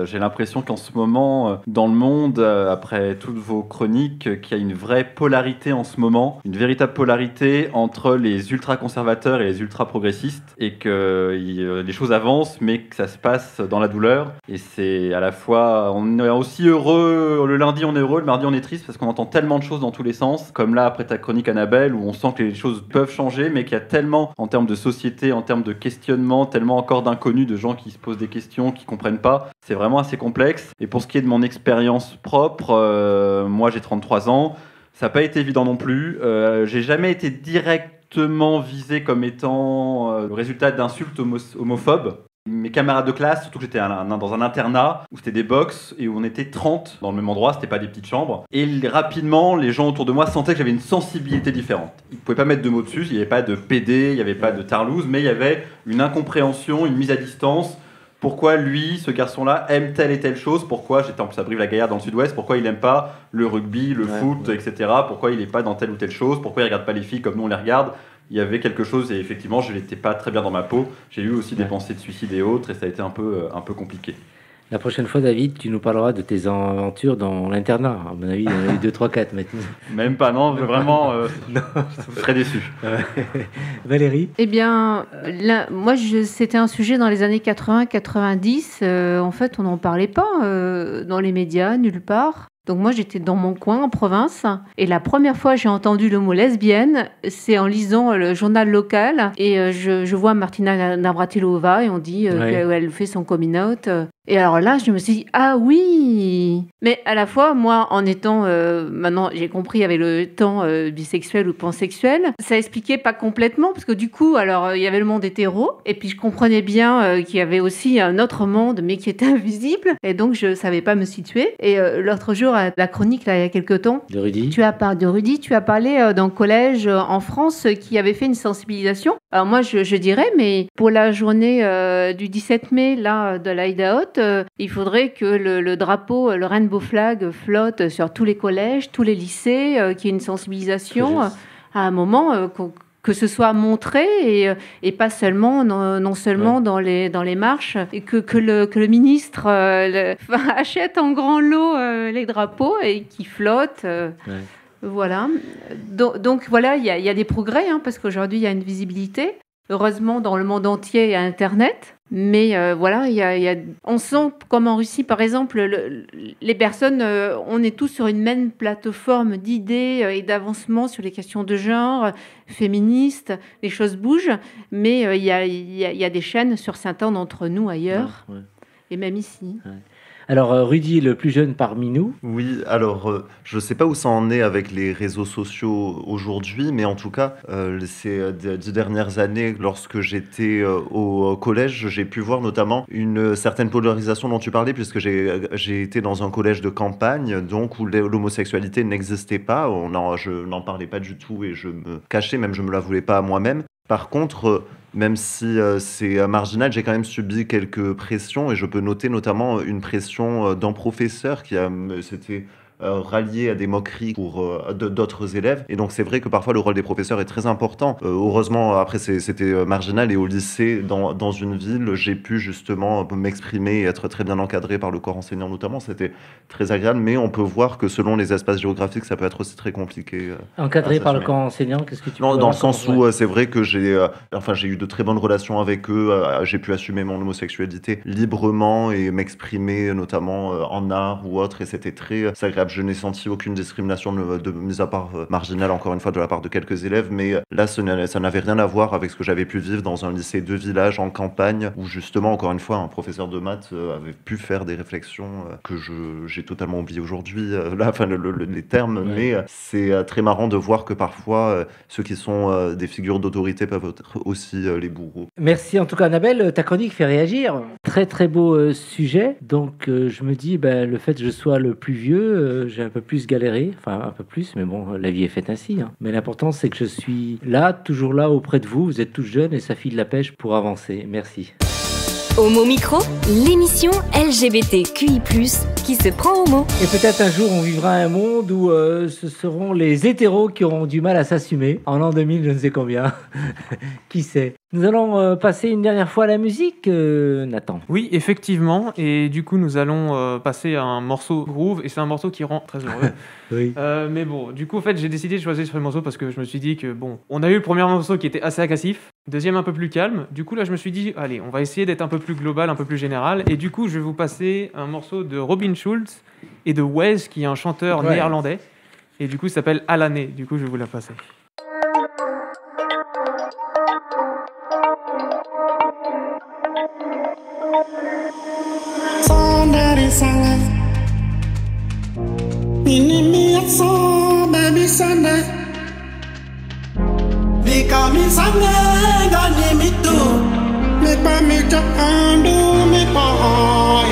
S10: j'ai l'impression qu'en ce moment, dans le monde, après toutes vos chroniques, qu'il y a une vraie polarité en ce moment, une véritable polarité entre les ultra-conservateurs et les ultra-progressistes, et que les choses avancent, mais que ça se passe dans la douleur. Et c'est à la fois, on est aussi heureux, le lundi on est heureux, le mardi on est triste, parce qu'on entend tellement de choses dans tous les sens, comme là après ta chronique Annabelle, où on sent que les choses peuvent changer, mais qu'il y a tellement, en termes de société, en termes de questionnement, tellement encore d'inconnus, de gens qui se posent des questions, qui comprennent pas. C'est vraiment assez complexe. Et pour ce qui est de mon expérience propre, moi j'ai 33 ans, ça n'a pas été évident non plus. J'ai jamais été directement visé comme étant le résultat d'insultes homophobes. Mes camarades de classe, surtout que j'étais dans un internat où c'était des box et où on était 30 dans le même endroit, c'était pas des petites chambres. Et rapidement, les gens autour de moi sentaient que j'avais une sensibilité différente. Ils pouvaient pas mettre de mots dessus, il n'y avait pas de PD, il n'y avait pas de tarlouse, mais il y avait une incompréhension, une mise à distance. Pourquoi lui, ce garçon-là, aime telle et telle chose? Pourquoi, j'étais en plus à Brive-la-Gaillarde dans le sud-ouest, pourquoi il n'aime pas le rugby, le foot, etc. Pourquoi il n'est pas dans telle ou telle chose? Pourquoi il ne regarde pas les filles comme nous on les regarde? Il y avait quelque chose et effectivement je n'étais pas très bien dans ma peau. J'ai eu aussi des pensées de suicide et autres et ça a été un peu compliqué.
S2: La prochaine fois, David, tu nous parleras de tes aventures dans l'internat. À mon avis, il y en a eu 2, 3, 4 maintenant.
S10: Même pas, non, vraiment, je serais déçu.
S2: Valérie?
S4: Eh bien, moi, c'était un sujet dans les années 80-90. En fait, on n'en parlait pas dans les médias, nulle part. Donc moi, j'étais dans mon coin, en province, et la première fois que j'ai entendu le mot lesbienne, c'est en lisant le journal local, et je vois Martina Navratilova, et on dit qu'elle fait son coming out. Et alors là, je me suis dit, ah oui! Mais à la fois, moi, en étant, maintenant, j'ai compris avec le temps bisexuel ou pansexuel, ça expliquait pas complètement, parce que du coup, alors, il y avait le monde hétéro, et puis je comprenais bien qu'il y avait aussi un autre monde, mais qui était invisible, et donc je savais pas me situer. Et l'autre jour, à la chronique, là, il y a quelques temps,
S2: de Rudy,
S4: tu as parlé d'un collège en France qui avait fait une sensibilisation. Alors moi, je dirais, mais pour la journée du 17 mai, là, de l'Idaho, il faudrait que le drapeau, le rainbow flag flotte sur tous les collèges, tous les lycées, qu'il y ait une sensibilisation à un moment, que ce soit montré et pas seulement, non seulement dans les marches, et que le ministre achète en grand lot les drapeaux et qui flottent. Voilà. Donc voilà, il y a des progrès, parce qu'aujourd'hui il y a une visibilité. Heureusement, dans le monde entier, il y a Internet. Mais voilà, on sent comme en Russie, par exemple, les personnes, on est tous sur une même plateforme d'idées et d'avancement sur les questions de genre, féministes, les choses bougent, mais il y a des chaînes sur certains d'entre nous ailleurs, et même ici.
S2: Alors, Rudy, le plus jeune parmi nous.
S6: Oui, alors, je ne sais pas où ça en est avec les réseaux sociaux aujourd'hui, mais en tout cas, ces 10 dernières années, lorsque j'étais au collège, j'ai pu voir notamment une certaine polarisation dont tu parlais, puisque j'ai été dans un collège de campagne, donc où l'homosexualité n'existait pas. Je n'en parlais pas du tout et je me cachais, même je ne me la voulais pas à moi-même. Par contre, même si c'est marginal, j'ai quand même subi quelques pressions et je peux noter notamment une pression d'un professeur c'était rallié à des moqueries pour d'autres élèves. Et donc c'est vrai que parfois le rôle des professeurs est très important. Heureusement, après c'était marginal, et au lycée, dans une ville, j'ai pu justement m'exprimer et être très bien encadré par le corps enseignant notamment. C'était très agréable, mais on peut voir que selon les espaces géographiques, ça peut être aussi très compliqué.
S2: Encadré par le corps enseignant, qu'est-ce que tu
S6: Non,
S2: peux
S6: dans le
S2: raconter?
S6: sens où c'est vrai que j'ai eu de très bonnes relations avec eux, j'ai pu assumer mon homosexualité librement et m'exprimer notamment en art ou autre, et c'était très agréable. Je n'ai senti aucune discrimination mis à part marginale, encore une fois, de la part de quelques élèves, mais là ça n'avait rien à voir avec ce que j'avais pu vivre dans un lycée de village en campagne, où justement, encore une fois, un professeur de maths avait pu faire des réflexions que j'ai totalement oublié aujourd'hui, les termes, ouais. Mais c'est très marrant de voir que parfois ceux qui sont des figures d'autorité peuvent être aussi les bourreaux.
S2: Merci en tout cas Annabelle, ta chronique fait réagir. Très très beau sujet, donc je me dis le fait que je sois le plus vieux, j'ai un peu plus galéré, enfin un peu plus, mais bon, la vie est faite ainsi. Hein. Mais l'important c'est que je suis là, toujours là auprès de vous, vous êtes tous jeunes et ça file la pêche pour avancer. Merci.
S1: Homo Micro, l'émission LGBTQI+, qui se prend au mot.
S2: Et peut-être un jour on vivra un monde où ce seront les hétéros qui auront du mal à s'assumer. En l'an 2000, je ne sais combien. Qui sait. Nous allons passer une dernière fois à la musique, Nathan.
S5: Oui, effectivement. Et du coup, nous allons passer à un morceau groove. Et c'est un morceau qui rend très heureux.
S2: Oui.
S5: Mais bon, du coup, en fait, j'ai décidé de choisir ce morceau parce que je me suis dit que, bon, on a eu le premier morceau qui était assez agressif. Deuxième, un peu plus calme. Du coup, là, je me suis dit, allez, on va essayer d'être un peu plus global, un peu plus général. Et du coup, je vais vous passer un morceau de Robin Schulz et de Wes, qui est un chanteur néerlandais. Et du coup, il s'appelle Alané. Du coup, je vais vous la passer.
S11: Sangat ini miat so baby sana di kami sangat gani mitu me pamijak andu me pahoy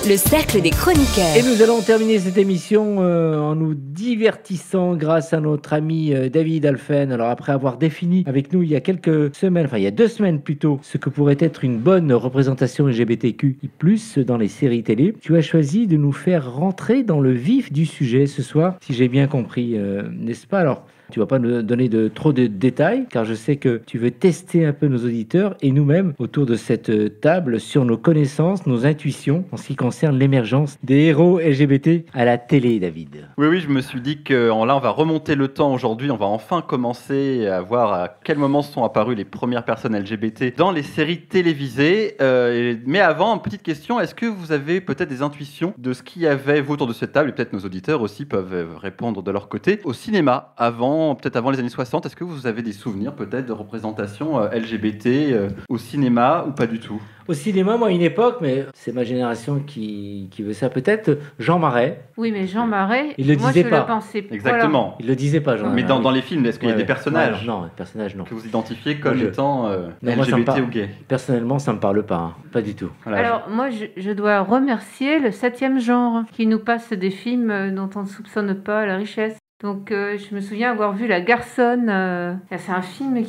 S1: le cercle des chroniqueurs.
S2: Et nous allons terminer cette émission en nous divertissant grâce à notre ami David Alphen. Alors après avoir défini avec nous il y a quelques semaines, enfin il y a 2 semaines plutôt, ce que pourrait être une bonne représentation LGBTQI+, dans les séries télé, tu as choisi de nous faire rentrer dans le vif du sujet ce soir, si j'ai bien compris, n'est-ce pas? Alors, tu vas pas nous donner trop de détails, car je sais que tu veux tester un peu nos auditeurs et nous-mêmes autour de cette table sur nos connaissances, nos intuitions en ce qui concerne l'émergence des héros LGBT à la télé, David.
S10: Oui, je me suis dit que là, on va remonter le temps aujourd'hui. On va enfin commencer à voir à quel moment sont apparues les premières personnes LGBT dans les séries télévisées. Mais avant, une petite question. Est-ce que vous avez peut-être des intuitions de ce qu'il y avait, vous, autour de cette table, et peut-être nos auditeurs aussi peuvent répondre de leur côté, au cinéma, peut-être avant les années 60, est-ce que vous avez des souvenirs peut-être de représentation LGBT au cinéma ou pas du tout?
S2: Au cinéma, moi, à une époque, mais c'est ma génération qui veut ça peut-être, Jean Marais.
S4: Oui, mais Jean Marais,
S2: il le
S4: moi
S2: disait
S4: je
S2: pas.
S4: le pensais.
S10: Exactement.
S4: Voilà.
S2: Il le disait pas, Jean Marais.
S10: Mais dans les films, est-ce qu'il y a des personnages
S2: Non, personnages, non.
S10: Que vous identifiez comme étant
S2: non,
S10: LGBT ou gay?
S2: Personnellement, ça me parle pas, hein. Pas du tout.
S10: Voilà.
S4: Alors, moi, je dois remercier le 7e genre qui nous passe des films dont on ne soupçonne pas la richesse. Donc, je me souviens avoir vu La Garçonne. C'est un film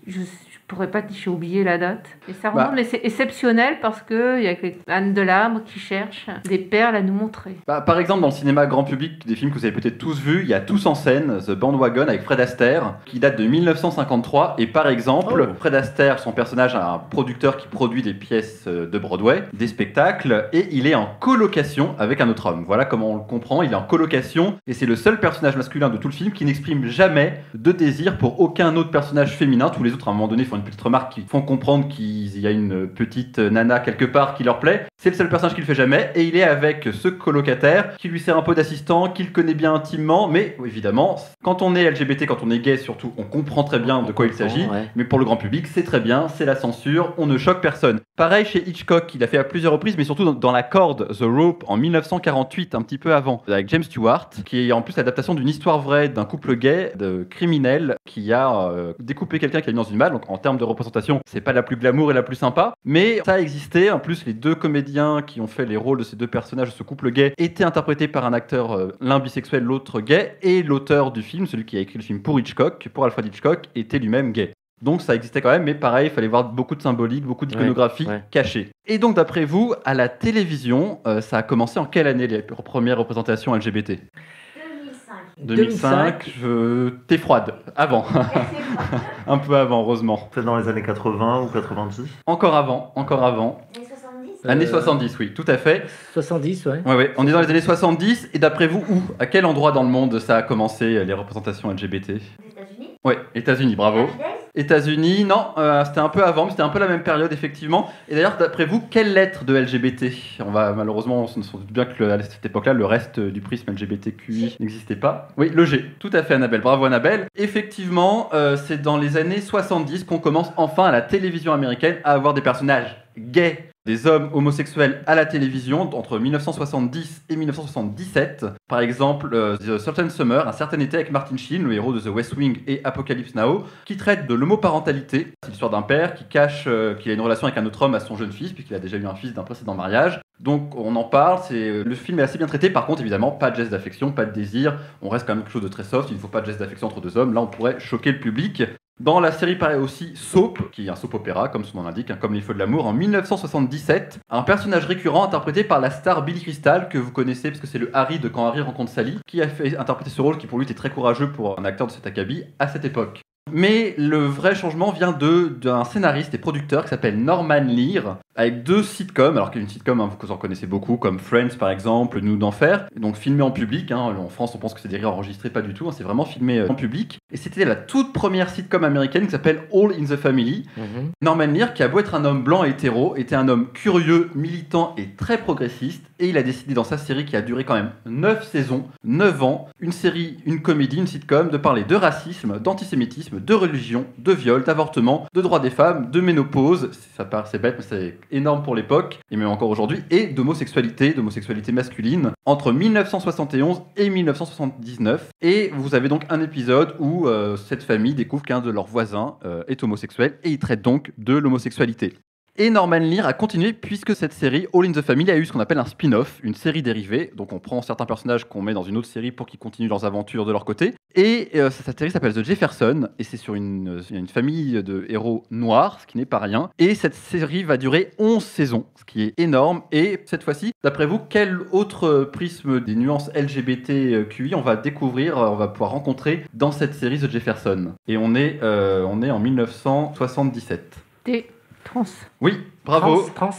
S4: je pourrais pas, j'ai oublié la date. Et ça remonte, mais c'est exceptionnel parce qu'il y a Anne Delambre qui cherche des perles à nous montrer.
S10: Par exemple, dans le cinéma grand public, des films que vous avez peut-être tous vus, il y a Tous en scène, The Bandwagon avec Fred Astaire, qui date de 1953. Et par exemple, Fred Astaire, son personnage, a un producteur qui produit des pièces de Broadway, des spectacles, et il est en colocation avec un autre homme. Voilà comment on le comprend, il est en colocation, et c'est le seul personnage masculin de tout le film qui n'exprime jamais de désir pour aucun autre personnage féminin. Tous les autres, à un moment donné, font une petite remarque qui font comprendre qu'il y a une petite nana quelque part qui leur plaît. C'est le seul personnage qui le fait jamais, et il est avec ce colocataire qui lui sert un peu d'assistant, qu'il connaît bien intimement, mais évidemment, quand on est LGBT, quand on est gay surtout, on comprend très bien de quoi il s'agit, mais pour le grand public, c'est très bien, c'est la censure, on ne choque personne. Pareil chez Hitchcock, il a fait à plusieurs reprises, mais surtout dans La Corde, The Rope, en 1948, un petit peu avant, avec James Stewart, qui est en plus l'adaptation d'une histoire vraie d'un couple gay, de criminel, qui a découpé quelqu'un qui a mis dans une malle. Donc en termes de représentation, c'est pas la plus glamour et la plus sympa, mais ça a existé. En plus, les 2 comédiens qui ont fait les rôles de ces 2 personnages, de ce couple gay, étaient interprétés par un acteur, l'un bisexuel, l'autre gay, et l'auteur du film, celui qui a écrit le film pour Hitchcock, pour Alfred Hitchcock, était lui-même gay. Donc ça existait quand même, mais pareil, il fallait voir beaucoup de symbolique, beaucoup d'iconographie cachée. Et donc d'après vous, à la télévision, ça a commencé en quelle année les premières représentations LGBT? 2005, t'es froide. Avant. Un peu avant, heureusement.
S6: Peut-être dans les années 80 ou 90.
S10: Encore avant.
S3: Années 70
S10: Années 70, oui, tout à fait.
S2: 70, ouais.
S10: Ouais, on est dans les années 70, et d'après vous, où? À quel endroit dans le monde ça a commencé, les représentations LGBT?
S3: Les États-Unis?
S10: Ouais, États-Unis, bravo. États-Unis, non, c'était un peu avant, mais c'était un peu la même période, effectivement. Et d'ailleurs, d'après vous, quelle lettre de LGBT? Malheureusement, on se doute bien que à cette époque-là, le reste du prisme LGBTQI n'existait pas. Oui, le G, tout à fait, Annabelle. Bravo, Annabelle. Effectivement, c'est dans les années 70 qu'on commence enfin à la télévision américaine à avoir des personnages gays, des hommes homosexuels à la télévision entre 1970 et 1977. Par exemple, The Certain Summer, un certain été avec Martin Sheen, le héros de The West Wing et Apocalypse Now, qui traite de l'homoparentalité. C'est l'histoire d'un père qui cache qu'il a une relation avec un autre homme à son jeune fils, puisqu'il a déjà eu un fils d'un précédent mariage. Donc on en parle, le film est assez bien traité. Par contre, évidemment, pas de geste d'affection, pas de désir. On reste quand même quelque chose de très soft, il ne faut pas de geste d'affection entre 2 hommes. Là, on pourrait choquer le public. Dans la série paraît aussi Soap, qui est un soap opéra, comme son nom l'indique, comme Les Feux de l'amour, en 1977. Un personnage récurrent interprété par la star Billy Crystal, que vous connaissez parce que c'est le Harry de Quand Harry rencontre Sally, qui a fait interpréter ce rôle qui pour lui était très courageux pour un acteur de cet acabit à cette époque. Mais le vrai changement vient d'un scénariste et producteur qui s'appelle Norman Lear, avec 2 sitcoms, alors qu'il y a une sitcom que vous en connaissez beaucoup, comme Friends par exemple, Nous d'Enfer, donc filmé en public. En France, on pense que c'est des rires enregistrés, pas du tout, c'est vraiment filmé en public. Et c'était la toute première sitcom américaine qui s'appelle All in the Family. Norman Lear, qui a beau être un homme blanc et hétéro, était un homme curieux, militant et très progressiste, et il a décidé dans sa série qui a duré quand même 9 saisons, 9 ans, une série, une comédie, une sitcom, de parler de racisme, d'antisémitisme, de religion, de viol, d'avortement, de droits des femmes, de ménopause, c'est bête mais c'est énorme pour l'époque, et même encore aujourd'hui, et d'homosexualité masculine, entre 1971 et 1979. Et vous avez donc un épisode où cette famille découvre qu'un de leurs voisins est homosexuel, et il traite donc de l'homosexualité. Et Norman Lear a continué puisque cette série, All in the Family, a eu ce qu'on appelle un spin-off, une série dérivée. Donc on prend certains personnages qu'on met dans une autre série pour qu'ils continuent leurs aventures de leur côté. Et cette série s'appelle The Jefferson et c'est sur une famille de héros noirs, ce qui n'est pas rien. Et cette série va durer 11 saisons, ce qui est énorme. Et cette fois-ci, d'après vous, quel autre prisme des nuances LGBTQI on va découvrir, on va pouvoir rencontrer dans cette série The Jefferson? Et on est en 1977.
S4: Des trans.
S10: Oui, bravo.
S2: Trans.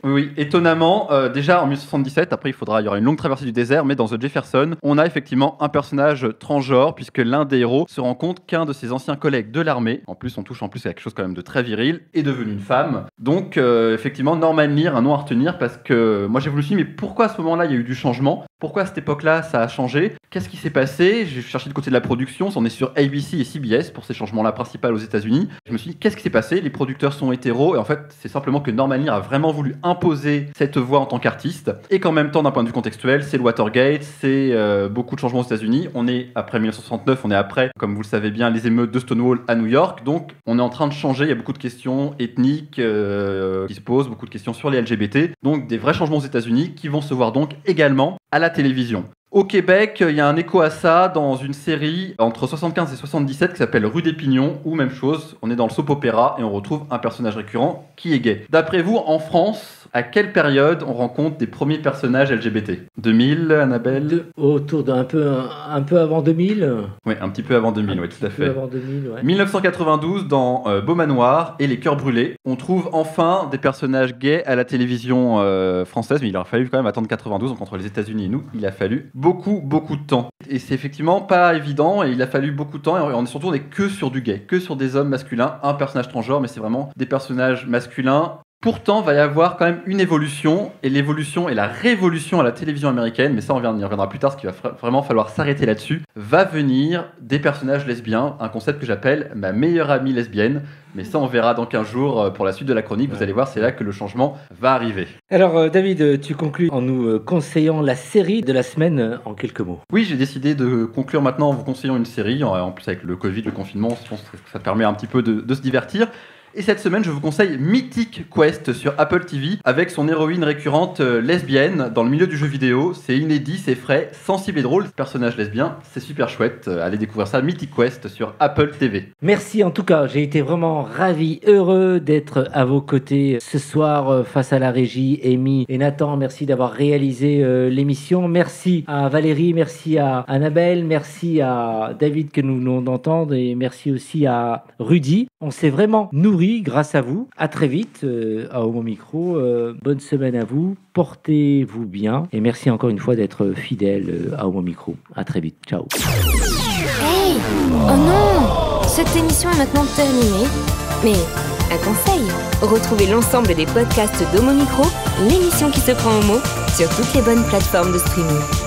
S4: Oui.
S10: Étonnamment, déjà en 1977, après il y aura une longue traversée du désert, mais dans The Jefferson, on a effectivement un personnage transgenre, puisque l'un des héros se rend compte qu'un de ses anciens collègues de l'armée, on touche à quelque chose quand même de très viril, est devenu une femme. Donc effectivement, Norman Lear, un nom à retenir, parce que moi j'ai voulu me dire, mais pourquoi à ce moment-là il y a eu du changement? Pourquoi à cette époque-là ça a changé? Qu'est-ce qui s'est passé? J'ai cherché du côté de la production, on est sur ABC et CBS pour ces changements-là principaux aux États-Unis. Je me suis dit, qu'est-ce qui s'est passé? Les producteurs sont hétéros, et en fait c'est simplement que Norman Lear a vraiment voulu imposer cette voix en tant qu'artiste, et qu'en même temps d'un point de vue contextuel, c'est le Watergate, c'est beaucoup de changements aux États-Unis. On est après 1969, on est après, comme vous le savez bien, les émeutes de Stonewall à New York, donc on est en train de changer. Il y a beaucoup de questions ethniques qui se posent, beaucoup de questions sur les LGBT, donc des vrais changements aux États-Unis qui vont se voir donc également à la télévision. Au Québec, il y a un écho à ça dans une série entre 75 et 77 qui s'appelle Rue des Pignons, où même chose, on est dans le soap opéra et on retrouve un personnage récurrent qui est gay. D'après vous, en France, à quelle période on rencontre des premiers personnages LGBT? 2000, Annabelle?
S2: Autour d'un peu avant 2000.
S10: Oui, un petit peu avant 2000, oui, tout à fait.
S2: Avant 2000, ouais.
S10: 1992, dans Beau Manoir et Les Cœurs Brûlés, on trouve enfin des personnages gays à la télévision française, mais il a fallu quand même attendre 92, donc entre les États-Unis et nous, il a fallu beaucoup de temps. Et c'est effectivement pas évident, et il a fallu beaucoup de temps, et on est que sur du gay, que sur des hommes masculins, un personnage transgenre, mais c'est vraiment des personnages masculins. Pourtant, va y avoir quand même une évolution, et l'évolution et la révolution à la télévision américaine, mais ça on y reviendra plus tard, parce qu'il va vraiment falloir s'arrêter là-dessus, va venir des personnages lesbiens, un concept que j'appelle ma meilleure amie lesbienne, mais ça on verra dans 15 jours pour la suite de la chronique, vous allez voir, c'est là que le changement va arriver.
S2: Alors David, tu conclus en nous conseillant la série de la semaine en quelques mots.
S10: Oui, j'ai décidé de conclure maintenant en vous conseillant une série, en plus avec le Covid, le confinement, je pense que ça permet un petit peu de se divertir. Et cette semaine, je vous conseille Mythic Quest sur Apple TV avec son héroïne récurrente lesbienne dans le milieu du jeu vidéo. C'est inédit, c'est frais, sensible et drôle. Ce personnage lesbien, c'est super chouette. Allez découvrir ça, Mythic Quest sur Apple TV.
S2: Merci en tout cas, j'ai été vraiment ravi, heureux d'être à vos côtés ce soir face à la régie. Amy et Nathan, merci d'avoir réalisé l'émission. Merci à Valérie, merci à Annabelle, merci à David que nous venons d'entendre et merci aussi à Rudy. On s'est vraiment nourri grâce à vous. À très vite à Homo Micro. Bonne semaine à vous. Portez-vous bien. Et merci encore une fois d'être fidèle à Homo Micro. À très vite. Ciao.
S1: Hey! Oh non! Cette émission est maintenant terminée. Mais un conseil, retrouvez l'ensemble des podcasts d'Homo Micro, l'émission qui se prend au mot, sur toutes les bonnes plateformes de streaming.